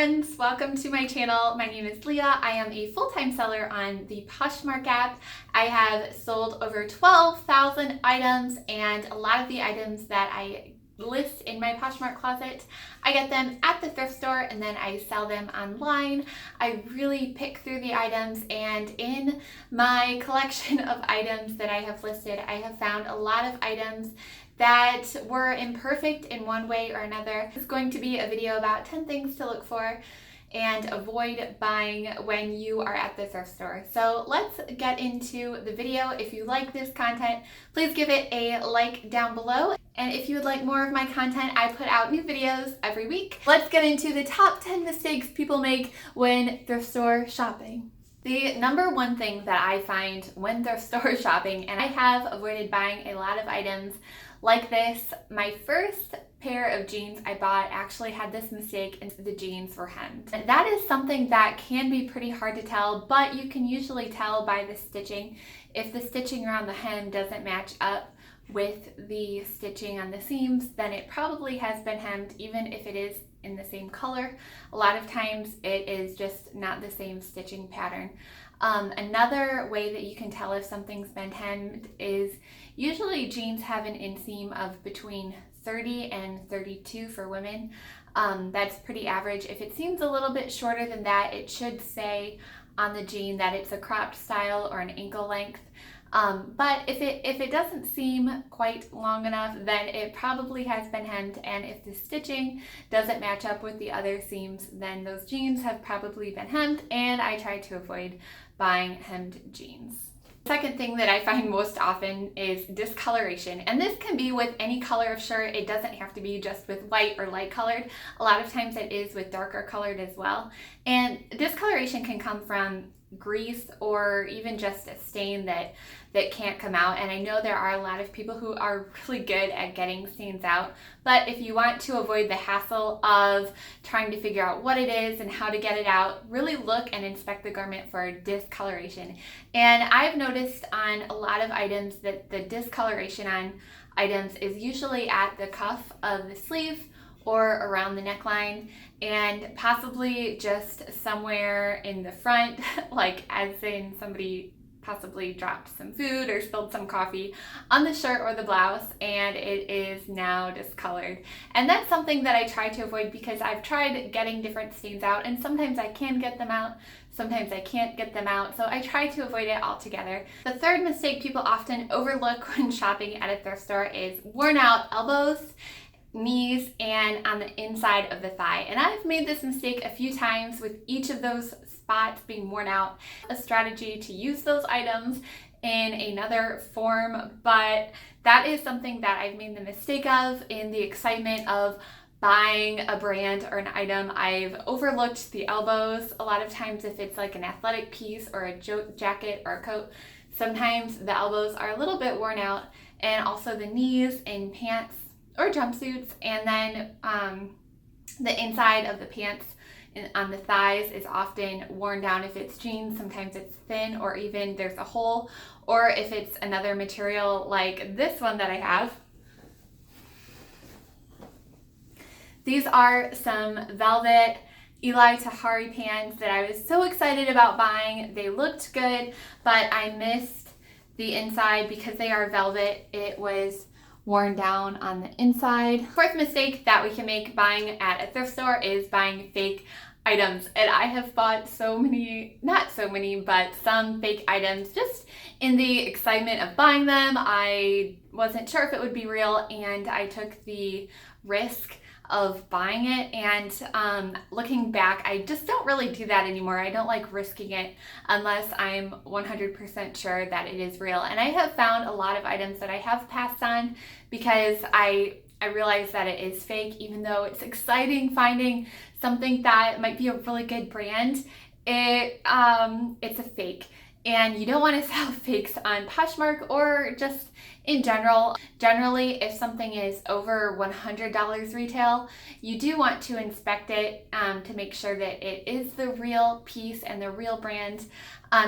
friends, welcome to my channel. My name is Leah. I am a full-time seller on the Poshmark app. I have sold over 12,000 items, and a lot of the items that I list in my Poshmark closet, I get them at the thrift store and then I sell them online. I really pick through the items, and in my collection of items that I have listed, I have found a lot of items that were imperfect in one way or another. This is going to be a video about 10 things to look for and avoid buying when you are at the thrift store. So let's get into the video. If you like this content, please give it a like down below. And if you would like more of my content, I put out new videos every week. Let's get into the top 10 mistakes people make when thrift store shopping. The number one thing that I find when thrift store shopping, and I have avoided buying a lot of items like this. My first pair of jeans I bought actually had this mistake, and the jeans were hemmed. And that is something that can be pretty hard to tell, but you can usually tell by the stitching. If the stitching around the hem doesn't match up with the stitching on the seams, then it probably has been hemmed, even if it is in the same color. A lot of times it is just not the same stitching pattern. Another way that you can tell if something's been hemmed is usually jeans have an inseam of between 30 and 32 for women. That's pretty average. If it seems a little bit shorter than that, it should say on the jean that it's a cropped style or an ankle length. But if it doesn't seem quite long enough, then it probably has been hemmed, and if the stitching doesn't match up with the other seams, then those jeans have probably been hemmed, and I try to avoid buying hemmed jeans. Second thing that I find most often is discoloration, and this can be with any color of shirt. It doesn't have to be just with white or light colored. A lot of times it is with darker colored as well. And discoloration can come from grease or even just a stain that can't come out. And I know there are a lot of people who are really good at getting stains out, but if you want to avoid the hassle of trying to figure out what it is and how to get it out, really look and inspect the garment for discoloration. And I've noticed on a lot of items that the discoloration on items is usually at the cuff of the sleeve or around the neckline, and possibly just somewhere in the front, like as in somebody possibly dropped some food or spilled some coffee on the shirt or the blouse, and it is now discolored. And that's something that I try to avoid because I've tried getting different stains out, and sometimes I can get them out, sometimes I can't get them out, so I try to avoid it altogether. The third mistake people often overlook when shopping at a thrift store is worn out elbows, knees, and on the inside of the thigh. And I've made this mistake a few times with each of those spots being worn out. A strategy to use those items in another form, but that is something that I've made the mistake of in the excitement of buying a brand or an item. I've overlooked the elbows. A lot of times if it's like an athletic piece or a jacket or a coat, sometimes the elbows are a little bit worn out, and also the knees in pants or jumpsuits. And then the inside of the pants on the thighs is often worn down. If it's jeans, sometimes it's thin, or even there's a hole, or if it's another material like this one that I have. These are some velvet Elie Tahari pants that I was so excited about buying. They looked good, but I missed the inside because they are velvet. It was worn down on the inside. Fourth mistake that we can make buying at a thrift store is buying fake items. And I have bought so many, not so many, but some fake items just in the excitement of buying them. I wasn't sure if it would be real, and I took the risk of buying it. And looking back, I just don't really do that anymore. I don't like risking it unless I'm 100% sure that it is real. And I have found a lot of items that I have passed on because I realize that it is fake, even though it's exciting finding something that might be a really good brand. It's a fake. and you don't want to sell fakes on Poshmark or just in general. Generally, if something is over $100 retail, you do want to inspect it to make sure that it is the real piece and the real brand.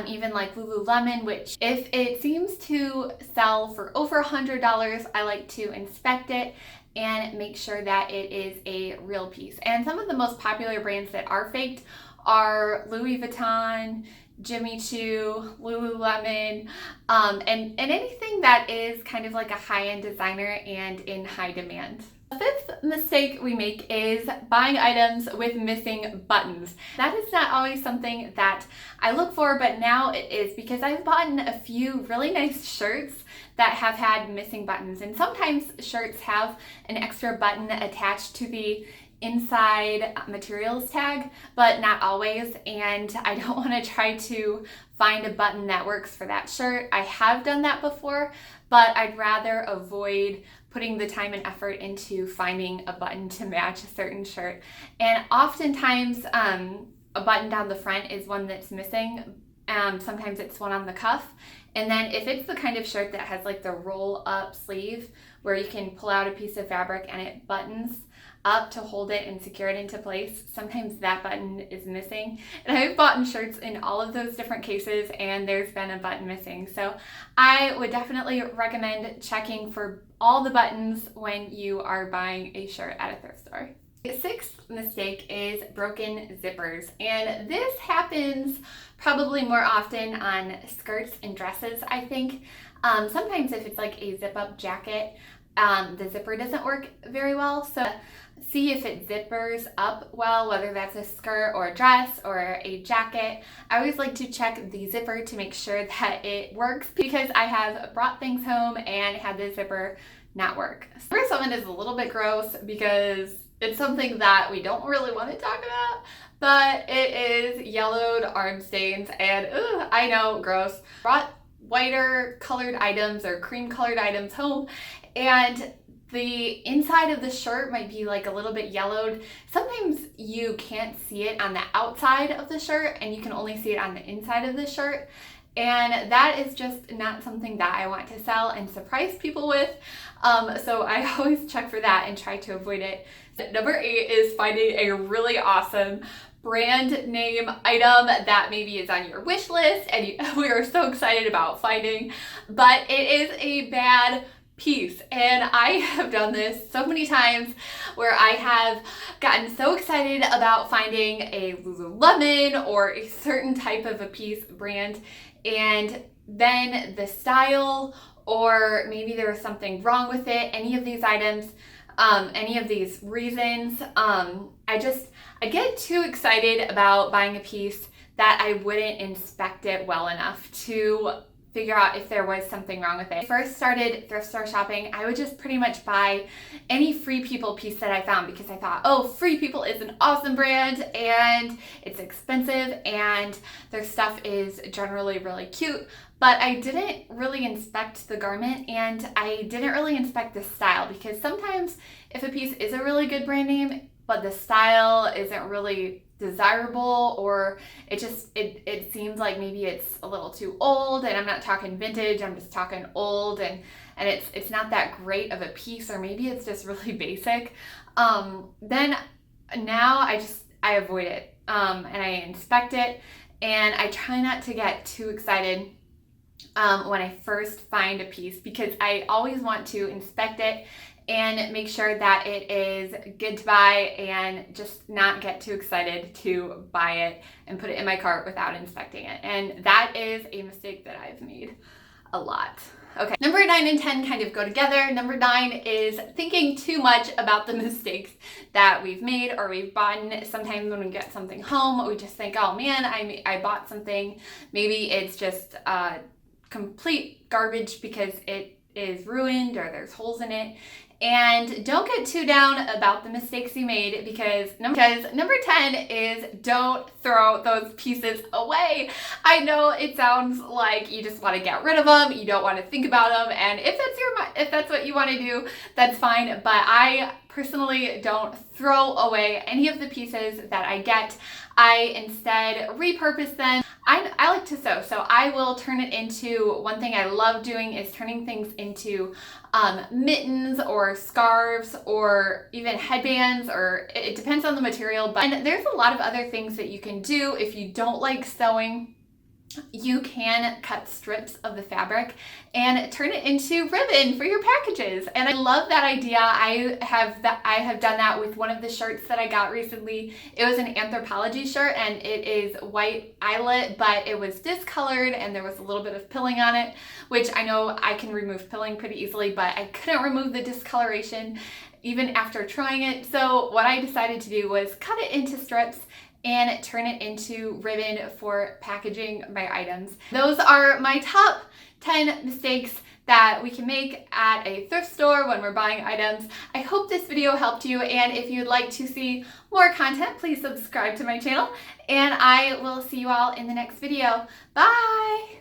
Even like Lululemon, which if it seems to sell for over $100, I like to inspect it and make sure that it is a real piece. And some of the most popular brands that are faked are Louis Vuitton, Jimmy Choo, Lululemon, and anything that is kind of like a high-end designer and in high demand. The fifth mistake we make is buying items with missing buttons. That is not always something that I look for, but now it is, because I've bought a few really nice shirts that have had missing buttons. And sometimes shirts have an extra button attached to the inside materials tag, but not always, and I don't want to try to find a button that works for that shirt. I have done that before, but I'd rather avoid putting the time and effort into finding a button to match a certain shirt. And oftentimes a button down the front is one that's missing. Sometimes it's one on the cuff. And then if it's the kind of shirt that has like the roll up sleeve where you can pull out a piece of fabric and it buttons up to hold it and secure it into place, sometimes that button is missing. And I've bought shirts in all of those different cases and there's been a button missing. So I would definitely recommend checking for all the buttons when you are buying a shirt at a thrift store. The sixth mistake is broken zippers, and this happens probably more often on skirts and dresses, I think. Sometimes if it's like a zip-up jacket, the zipper doesn't work very well, so see if it zippers up well, whether that's a skirt or a dress or a jacket. I always like to check the zipper to make sure that it works, because I have brought things home and had the zipper not work. Number 7 is a little bit gross because it's something that we don't really want to talk about, but it is yellowed arm stains, and I know, gross. Brought whiter colored items or cream colored items home, and the inside of the shirt might be like a little bit yellowed. Sometimes you can't see it on the outside of the shirt and you can only see it on the inside of the shirt. And that is just not something that I want to sell and surprise people with. So I always check for that and try to avoid it. Number 8 is finding a really awesome brand name item that maybe is on your wish list and we are so excited about finding, but it is a bad piece. And I have done this so many times where I have gotten so excited about finding a Lululemon or a certain type of a piece brand, and then the style, or maybe there was something wrong with it, any of these items, any of these reasons, I get too excited about buying a piece that I wouldn't inspect it well enough to figure out if there was something wrong with it. When I first started thrift store shopping, I would just pretty much buy any Free People piece that I found, because I thought, oh, Free People is an awesome brand and it's expensive and their stuff is generally really cute. But I didn't really inspect the garment and I didn't really inspect the style, because sometimes if a piece is a really good brand name but the style isn't really desirable, or it seems like maybe it's a little too old, and I'm not talking vintage, I'm just talking old, and it's not that great of a piece, or maybe it's just really basic, then now I avoid it, and I inspect it, and I try not to get too excited when I first find a piece, because I always want to inspect it and make sure that it is good to buy and just not get too excited to buy it and put it in my cart without inspecting it. And that is a mistake that I've made a lot. Okay, number 9 and 10 kind of go together. Number 9 is thinking too much about the mistakes that we've made or we've bought. Sometimes when we get something home, we just think, oh man, I bought something. Maybe it's just complete garbage because it is ruined or there's holes in it. And don't get too down about the mistakes you made, because number 10 is don't throw those pieces away. I know it sounds like you just want to get rid of them, you don't want to think about them, and if that's what you want to do, that's fine, but I personally don't throw away any of the pieces that I get. I instead repurpose them. I like to sew, so I will turn it into, one thing I love doing is turning things into mittens or scarves or even headbands, or it depends on the material. And there's a lot of other things that you can do if you don't like sewing. You can cut strips of the fabric and turn it into ribbon for your packages. And I love that idea. I have done that with one of the shirts that I got recently. It was an Anthropology shirt and it is white eyelet, but it was discolored and there was a little bit of pilling on it, which I know I can remove pilling pretty easily, but I couldn't remove the discoloration even after trying it. So what I decided to do was cut it into strips and turn it into ribbon for packaging my items. Those are my top 10 mistakes that we can make at a thrift store when we're buying items. I hope this video helped you, and if you'd like to see more content, please subscribe to my channel, and I will see you all in the next video. Bye!